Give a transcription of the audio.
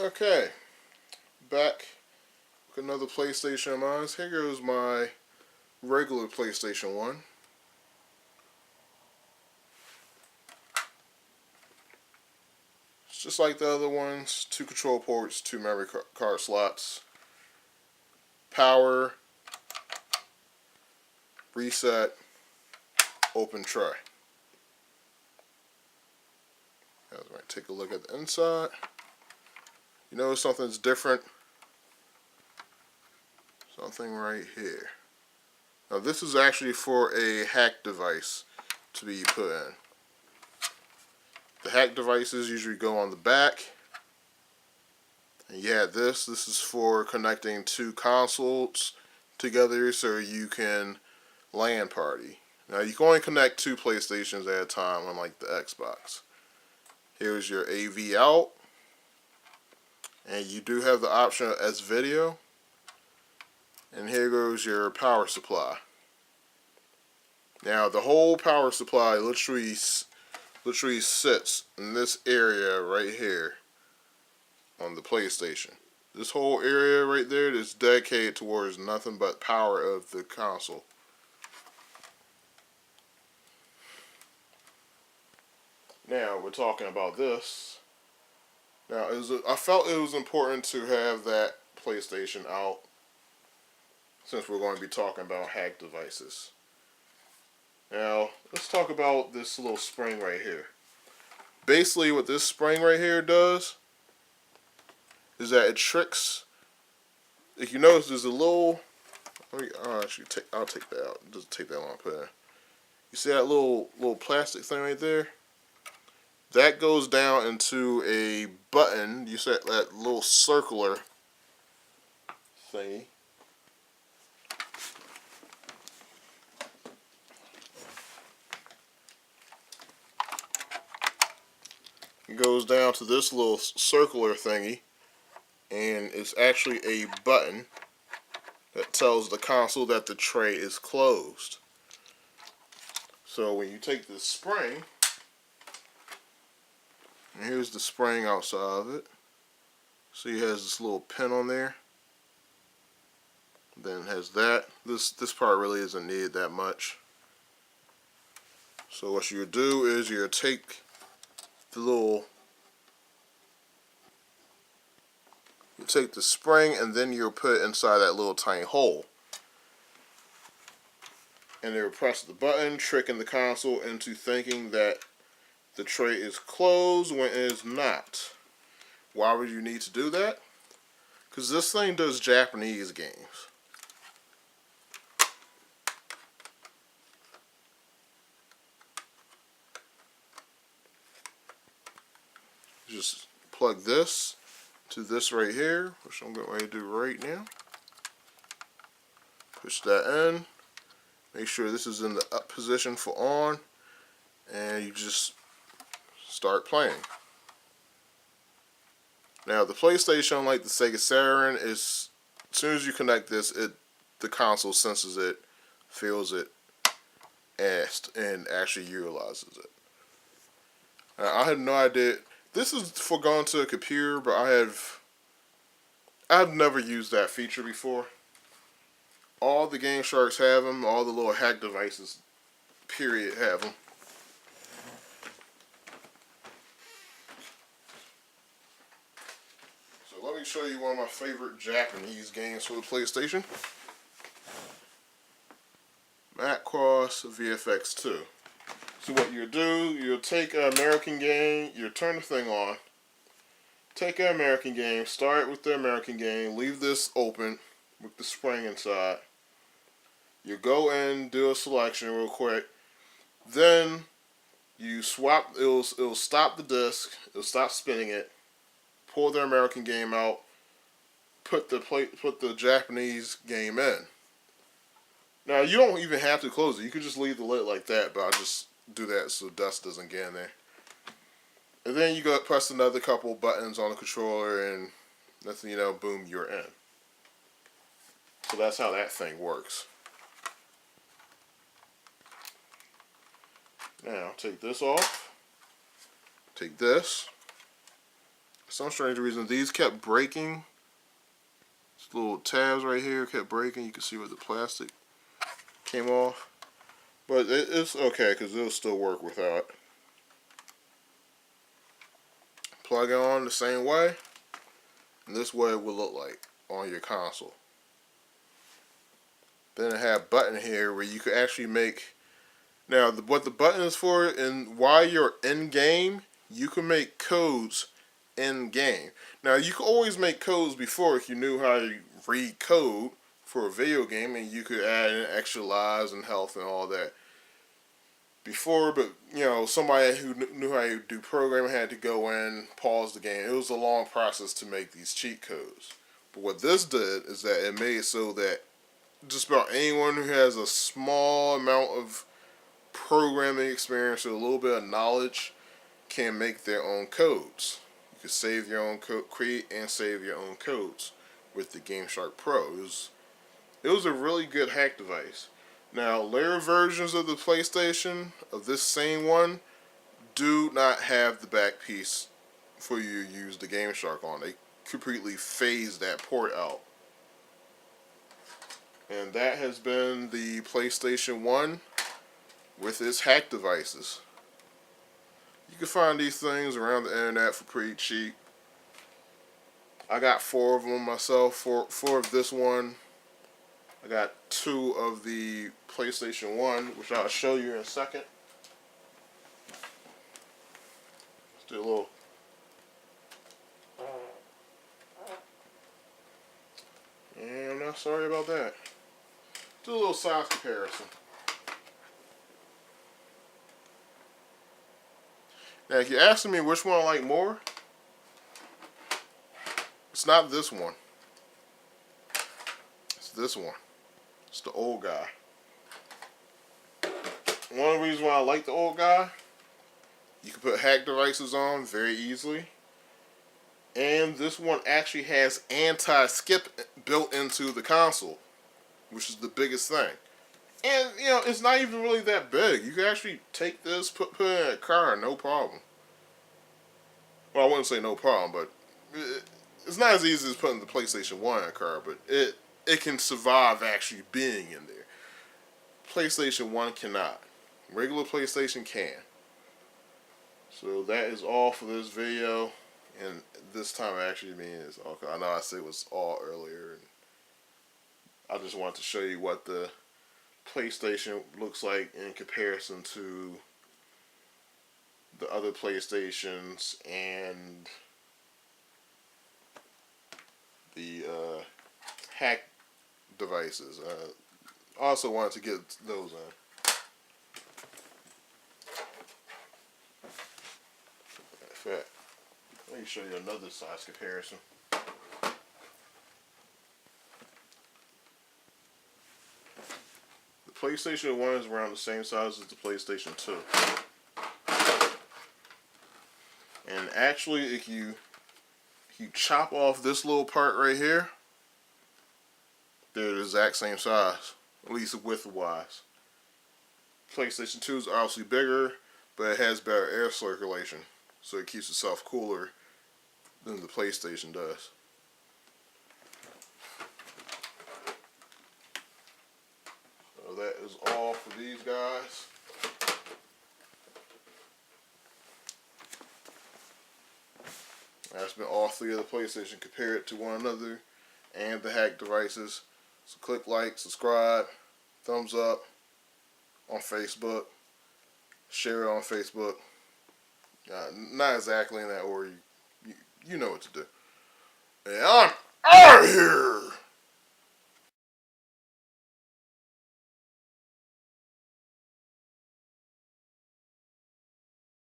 Okay, back with another PlayStation of mine. Here goes my regular PlayStation 1. It's just like the other ones, 2 control ports, 2 memory card slots, power, reset, open tray. As I take a look at the inside, you notice something's different. Something right here. Now this is actually for a hack device to be put in. The hack devices usually go on the back. And you have this. This is for connecting 2 consoles together so you can LAN party. Now you can only connect 2 PlayStations at a time, unlike the Xbox. Here's your AV out. And you do have the option of S-Video. And here goes your power supply. Now the whole power supply literally sits in this area right here on the PlayStation. This whole area right there is dedicated towards nothing but power of the console. Now we're talking about this. Now I felt it was important to have that PlayStation out since we're going to be talking about hack devices. Now let's talk about this little spring right here. Basically what this spring right here does is that it tricks. If you notice, there's a little. I'll take that out. It doesn't take that long to put in. You see that little plastic thing right there? That goes down into a button. You see that little circular thingy. It goes down to this little circular thingy, and it's actually a button that tells the console that the tray is closed. So when you take this spring, and here's the spring outside of it. See, it has this little pin on there. Then it has that. This part really isn't needed that much. So what you do is you take the spring and then you'll put it inside that little tiny hole. And it will press the button, tricking the console into thinking that the tray is closed when it is not. Why would you need to do that? Because this thing does Japanese games. Just plug this to this right here, which I'm getting ready to do right now. Push that in. Make sure this is in the up position for on, and you just start playing. Now the PlayStation, like the Sega Saturn, is as soon as you connect this, the console senses it, feels it, and actually utilizes it. Now, I had no idea. This is for going to a computer, but I've never used that feature before. All the Game Sharks have them. All the little hack devices, period, have them. So let me show you one of my favorite Japanese games for the PlayStation. Macross VFX 2. So what you do, you'll take an American game, you'll turn the thing on, take an American game, start with the American game, leave this open with the spring inside. You go in, do a selection real quick, then you swap, it'll stop the disc, it'll stop spinning it, pull the American game out, put the Japanese game in. Now you don't even have to close it, you can just leave the lid like that, but I just do that so dust doesn't get in there. And then you go press another couple buttons on the controller, and that's, boom, you're in. So that's how that thing works. Now take this off. Take this. For some strange reason, these kept breaking. These little tabs right here kept breaking. You can see where the plastic came off. But it's okay because it'll still work without. Plug it on the same way. And this way it will look like on your console. Then it had a button here where you could actually make. Now, what the button is for, and while you're in game, you can make codes in game. Now, you could always make codes before if you knew how to read code for a video game, and you could add in extra lives and health and all that before. But you know, somebody who knew how to do programming had to go in, pause the game. It was a long process to make these cheat codes. But what this did is that it made it so that just about anyone who has a small amount of programming experience or a little bit of knowledge can make their own codes. You can save your own code, create and save your own codes with the GameShark Pro. It was a really good hack device. Now, later versions of the PlayStation, of this same one, do not have the back piece for you to use the GameShark on. They completely phased that port out. And that has been the PlayStation 1 with its hack devices. You can find these things around the internet for pretty cheap. I got 4 of them myself, 4 of this one. I got 2 of the PlayStation 1, which I'll show you in a second. Let's do a little. And I'm not sorry about that. Do a little size comparison. Now, if you're asking me which one I like more, it's not this one. It's this one. It's the old guy. One of the reasons why I like the old guy, you can put hack devices on very easily. And this one actually has anti-skip built into the console, which is the biggest thing. And, you know, it's not even really that big. You can actually take this, put it in a car, no problem. Well, I wouldn't say no problem, but it's not as easy as putting the PlayStation 1 in a car, but it can survive actually being in there. PlayStation 1 cannot. Regular PlayStation can. So that is all for this video. And this time I actually mean it's all. I know I said it was all earlier. And I just wanted to show you what the PlayStation looks like in comparison to the other PlayStations and the hack devices. I also wanted to get those in. In fact, let me show you another size comparison. The PlayStation 1 is around the same size as the PlayStation 2. And actually, if you chop off this little part right here, they're the exact same size, at least width-wise. PlayStation 2 is obviously bigger, but it has better air circulation, so it keeps itself cooler than the PlayStation does. So that is all for these guys. That's been all 3 of the PlayStation compared to one another and the hack devices. So click like, subscribe, thumbs up on Facebook, share it on Facebook. Not exactly in that order. You know what to do. And I'm out of here!